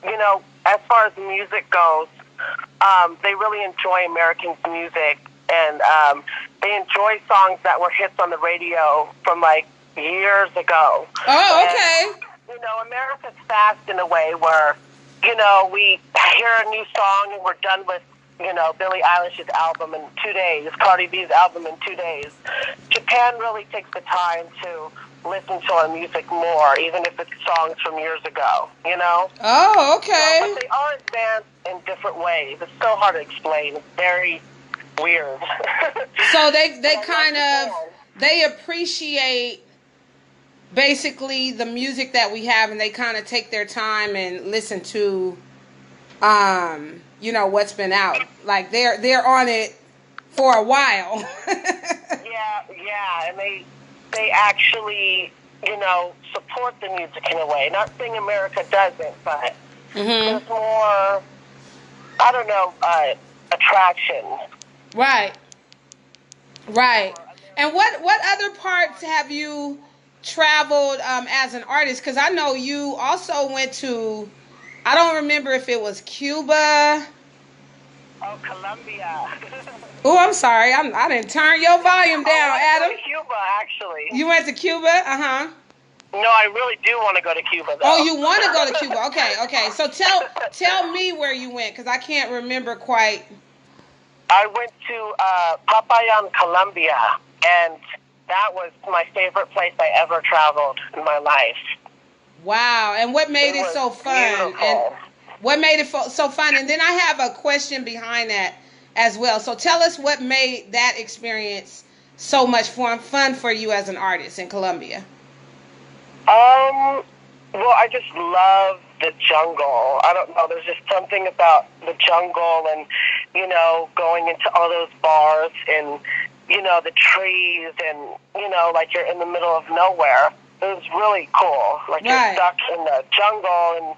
You know, as far as music goes, they really enjoy American music, and they enjoy songs that were hits on the radio from like years ago. Oh, okay. And, you know, America's fast in a way where, you know, we hear a new song and we're done with, you know, Billie Eilish's album in 2 days, Cardi B's album in 2 days. Japan really takes the time to listen to our music more, even if it's songs from years ago, you know? Oh, okay. So, but they are advanced in different ways. It's so hard to explain. It's very weird. So they kind of, they appreciate basically the music that we have, and they kind of take their time and listen to, you know, what's been out. Like they're on it for a while. yeah, and they actually, you know, support the music in a way. Not saying America doesn't, but there's more, I don't know, attraction. Right. And what other parts have you traveled as an artist? Because I know you also went to, I don't remember if it was Cuba. Oh, Colombia. Oh, I'm sorry. I didn't turn your volume down, Adam. I went to Cuba, actually. You went to Cuba? Uh-huh. No, I really do want to go to Cuba, though. Oh, you want to go to Cuba? Okay. So tell me where you went, because I can't remember quite. I went to Popayan, Colombia, and that was my favorite place I ever traveled in my life. Wow. And what made it so fun? Beautiful. And what made it so fun? And then I have a question behind that as well. So tell us what made that experience so much fun for you as an artist in Colombia. Well, I just love the jungle. I don't know. There's just something about the jungle and, you know, going into all those bars and, you know, the trees and, you know, like you're in the middle of nowhere. It was really cool. Like you're stuck in the jungle and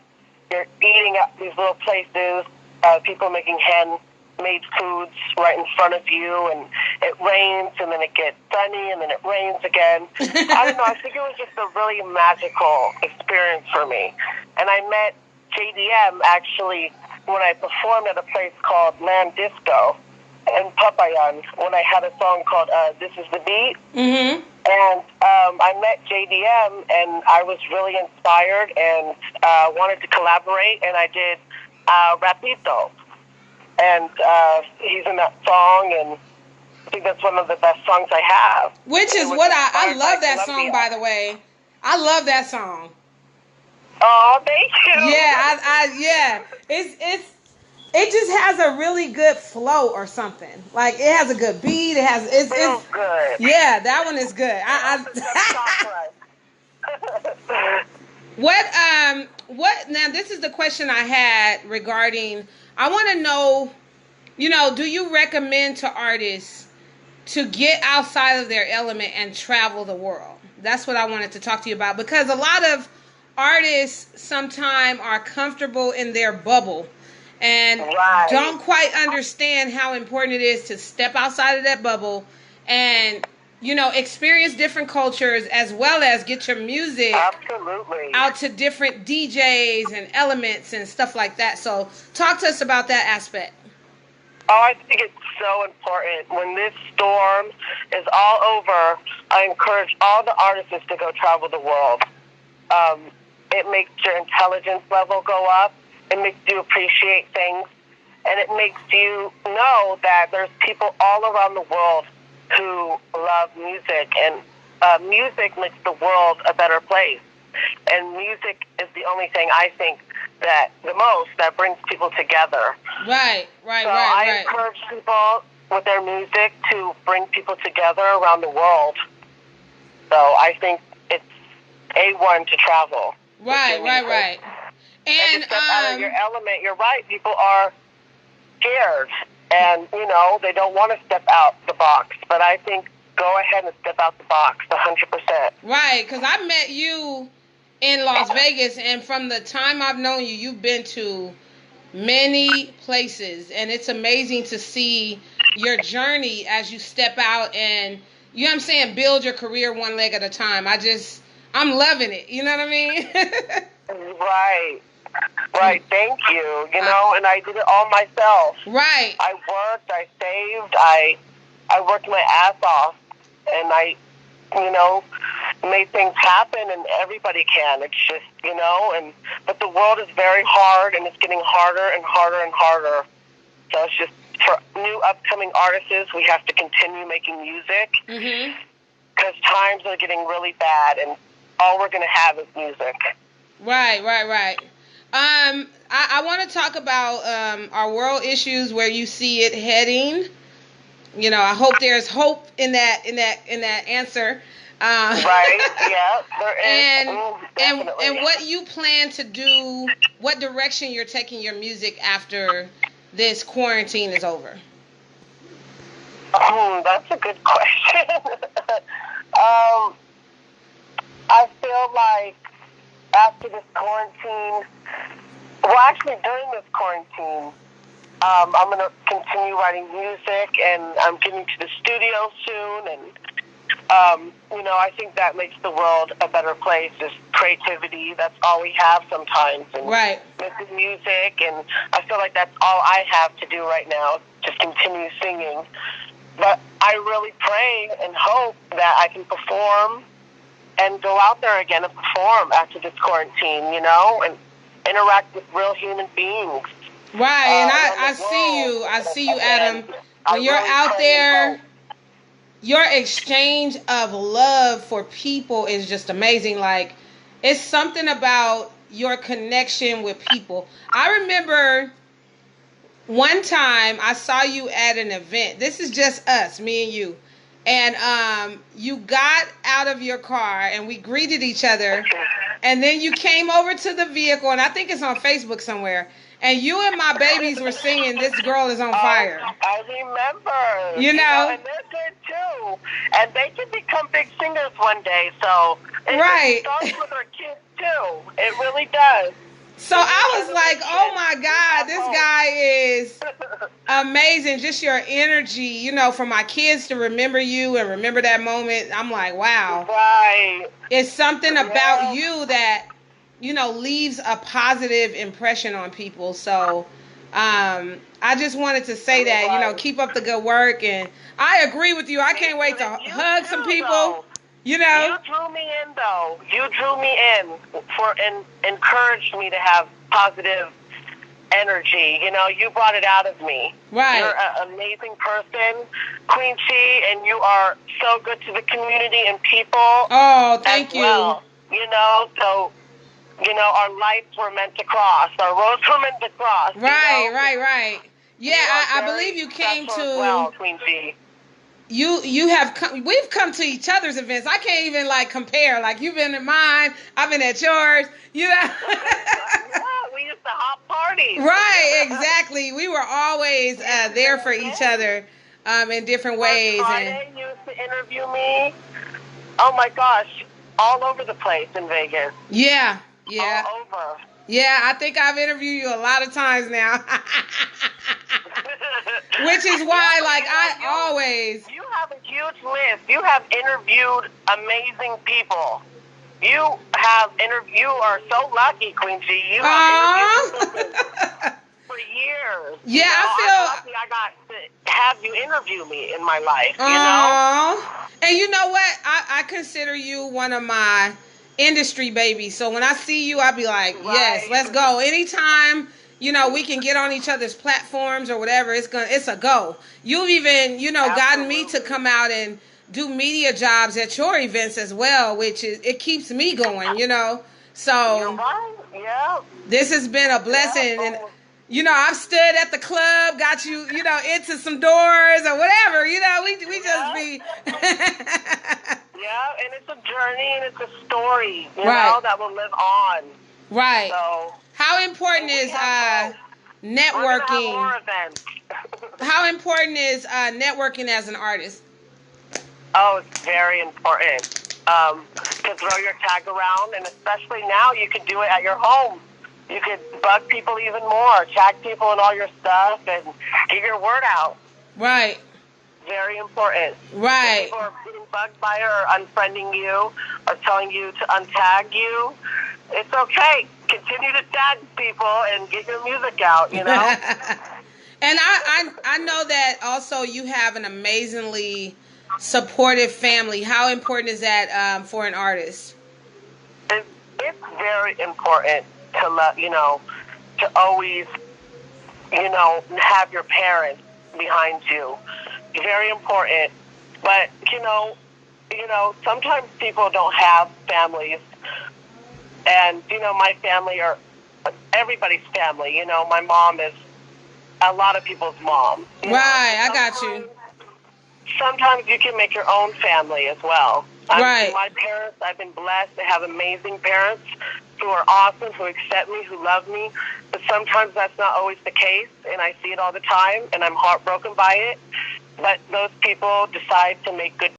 you're eating at these little places, people making handmade foods right in front of you, and it rains and then it gets sunny and then it rains again. I don't know. I think it was just a really magical experience for me. And I met JDM actually when I performed at a place called Land Disco in Popayan when I had a song called This Is the Beat. Mm-hmm. And I met JDM, and I was really inspired and wanted to collaborate, and I did Rapito. And he's in that song, and I think that's one of the best songs I have. Which is what I love that song, by the way. I love that song. Oh, thank you. Yeah, it just has a really good flow or something. Like it has a good beat. It's good. Yeah, that one is good. What now, this is the question I had regarding, I want to know, you know, do you recommend to artists to get outside of their element and travel the world? That's what I wanted to talk to you about, because a lot of artists sometimes are comfortable in their bubble and don't quite understand how important it is to step outside of that bubble and, you know, experience different cultures, as well as get your music out to different DJs and elements and stuff like that. So talk to us about that aspect. Oh, I think it's so important. When this storm is all over, I encourage all the artists to go travel the world. It makes your intelligence level go up. It makes you appreciate things. And it makes you know that there's people all around the world who love music. And music makes the world a better place. And music is the only thing, I think, that the most that brings people together. Right. I encourage people with their music to bring people together around the world. So I think it's A1 to travel. Right. And step out of your element. You're right. People are scared, and you know they don't want to step out the box. But I think go ahead and step out the box, 100%. Right, because I met you in Las Vegas, and from the time I've known you, you've been to many places, and it's amazing to see your journey as you step out and, you know what I'm saying, build your career one leg at a time. I'm loving it. You know what I mean? Right. Right, thank you. You know, and I did it all myself. Right. I worked, I saved, I worked my ass off, and I, you know, made things happen, and everybody can. It's just, you know, but the world is very hard, and it's getting harder and harder and harder. So it's just, for new upcoming artists, we have to continue making music, because times are getting really bad, and all we're going to have is music. Right. I want to talk about our world issues, where you see it heading. You know, I hope there's hope in that answer. Right. Yeah. There is. And what you plan to do, what direction you're taking your music after this quarantine is over? That's a good question. I feel like after this quarantine, well, actually during this quarantine, I'm going to continue writing music, and I'm getting to the studio soon, and you know, I think that makes the world a better place. Is creativity. That's all we have sometimes. And right. making music, and I feel like that's all I have to do right now. Just continue singing. But I really pray and hope that I can perform and go out there again and perform after this quarantine, you know, and interact with real human beings. Right, and I see you, Adam. When you're out there, your exchange of love for people is just amazing. Like, it's something about your connection with people. I remember one time I saw you at an event. This is just us, me and you. And you got out of your car and we greeted each other. And then you came over to the vehicle, and I think it's on Facebook somewhere. And you and my babies were singing "This Girl Is on Fire." I remember. You know? And they're good too. And they can become big singers one day. So right. It starts with our kids too. It really does. So I was like, oh my God, this guy is amazing. Just your energy, you know, for my kids to remember you and remember that moment. I'm like, wow. Right. It's something about you that, you know, leaves a positive impression on people. So I just wanted to say that, you know, keep up the good work. And I agree with you. I can't wait to hug some people. Though. You know, you drew me in, though. You drew me in and encouraged me to have positive energy. You know, you brought it out of me. Right. You're an amazing person, Queen Chi, and you are so good to the community and people. Oh, thank you. Well, you know, so, you know, our lights were meant to cross. Our roads were meant to cross. Right, you know? right. Yeah, I believe you came to. Well, Queen Chi. You have come, we've come to each other's events. I can't even like compare. Like, you've been at mine, I've been at yours. You know. Yeah, we used to hop parties. Right, exactly. We were always there for each other in different ways. Friday, you used to interview me. Oh my gosh, all over the place in Vegas. Yeah. All over. Yeah, I think I've interviewed you a lot of times now. Which is why, like, You have a huge list. You have interviewed amazing people. You are so lucky, Queen G. You have interviewed for years. Yeah, I'm lucky I got to have you interview me in my life, you know? And you know what? I consider you one of my industry babies. So when I see you, I'll be like, yes, let's go. Anytime, you know, we can get on each other's platforms or whatever, it's a go. You've even, you know, gotten me to come out and do media jobs at your events as well, which it keeps me going, you know. So you're right. Yeah. This has been a blessing. And you know, I've stood at the club, got you, you know, into some doors or whatever, you know, we just be yeah, and it's a journey and it's a story, you know, that will live on. Right. So how important is networking? More events. How important is networking as an artist? Oh, it's very important. To throw your tag around, and especially now, you can do it at your home. You could bug people even more, tag people in all your stuff, and get your word out. Right. Very important. Right. If people are getting bugged by or unfriending you or telling you to untag you, it's okay. continue to tag people and get your music out, you know? And I know that also you have an amazingly supportive family. How important is that for an artist? It's very important to to always, have your parents behind you. Very important. But, sometimes people don't have families. And, my family are everybody's family. My mom is a lot of people's mom. Right, I got you. Sometimes you can make your own family as well. Right. My parents, I've been blessed to have amazing parents who are awesome, who accept me, who love me. But sometimes that's not always the case, and I see it all the time, and I'm heartbroken by it. But those people decide to make good